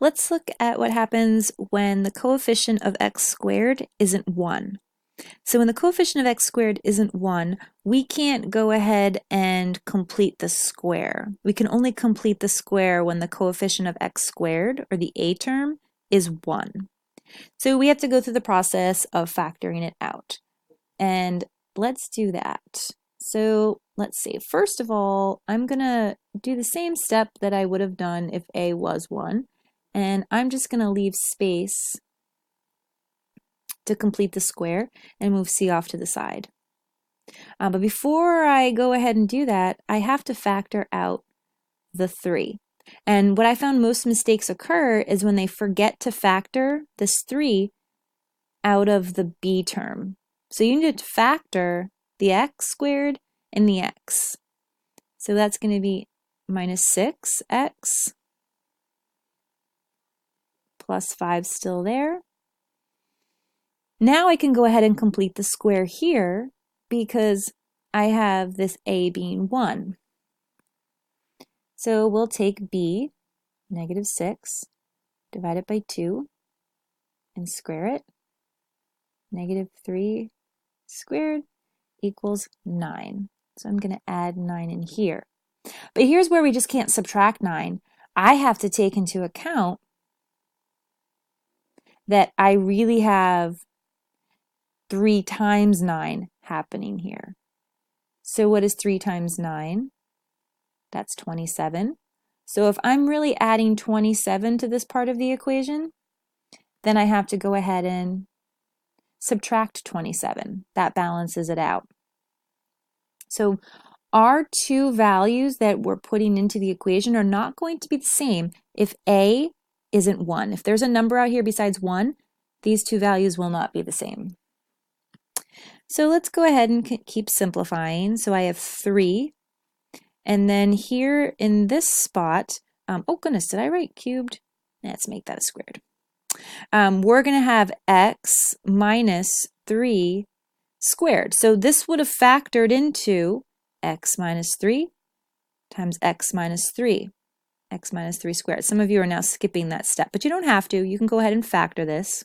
Let's look at what happens when the coefficient of x squared isn't 1. So when the coefficient of x squared isn't 1, we can't go ahead and complete the square. We can only complete the square when the coefficient of x squared, or the a term, is 1. So we have to go through the process of factoring it out. And let's do that. So let's see. First of all, I'm going to do the same step that I would have done if a was 1. And I'm just going to leave space to complete the square and move c off to the side. But before I go ahead and do that, I have to factor out the 3. And what I found most mistakes occur is when they forget to factor this 3 out of the b term. So you need to factor the x squared and the x. So that's going to be minus 6x plus 5 still there. Now I can go ahead and complete the square here because I have this a being 1. So we'll take b, negative 6, divide it by 2, and square it. Negative 3 squared equals 9. So I'm going to add 9 in here. But here's where we just can't subtract 9. I have to take into account that I really have 3 times 9 happening here. So what is 3 times 9? That's 27. So if I'm really adding 27 to this part of the equation, then I have to go ahead and subtract 27. That balances it out. So our two values that we're putting into the equation are not going to be the same if a isn't 1. If there's a number out here besides 1, these two values will not be the same. So let's go ahead and keep simplifying. So I have 3. And then here in this spot, oh goodness, did I write cubed? Let's make that a squared. We're going to have x minus 3 squared. So this would have factored into x minus 3 times x minus 3. X minus 3 squared. Some of you are now skipping that step, but you don't have to. You can go ahead and factor this.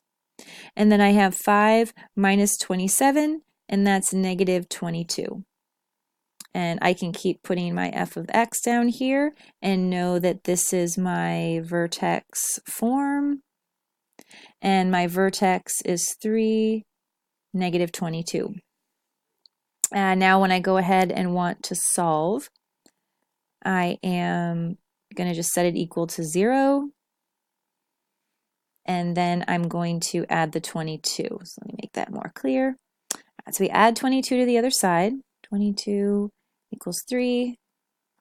And then I have 5 minus 27, and that's negative 22. And I can keep putting my f of x down here and know that this is my vertex form. And my vertex is 3, negative 22. And now when I go ahead and want to solve, I am going to just set it equal to 0. And then I'm going to add the 22. So let me make that more clear. So we add 22 to the other side. 22 equals 3,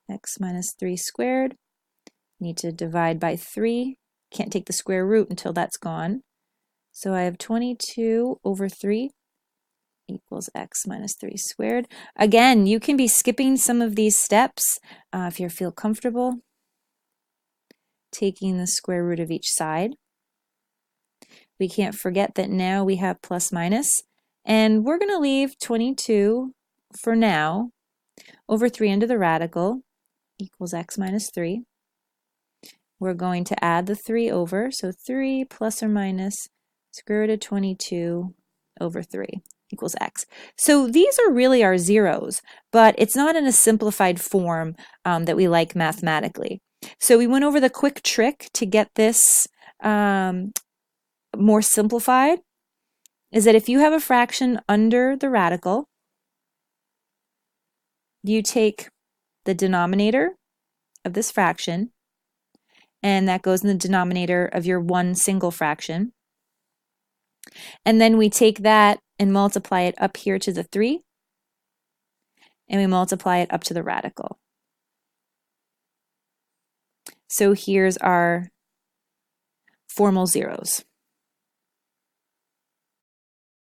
x minus 3 squared. Need to divide by 3. Can't take the square root until that's gone. So I have 22 over 3 equals x minus 3 squared. Again, you can be skipping some of these steps if you feel comfortable taking the square root of each side. We can't forget that now we have plus minus, and we're going to leave 22 for now over 3 under the radical equals x minus 3. We're going to add the 3 over, so 3 plus or minus square root of 22 over 3 equals x. So these are really our zeros, but it's not in a simplified form that we like mathematically. So we went over the quick trick to get this more simplified, is that if you have a fraction under the radical, you take the denominator of this fraction, and that goes in the denominator of your one single fraction. And then we take that and multiply it up here to the 3, and we multiply it up to the radical. So here's our formal zeros.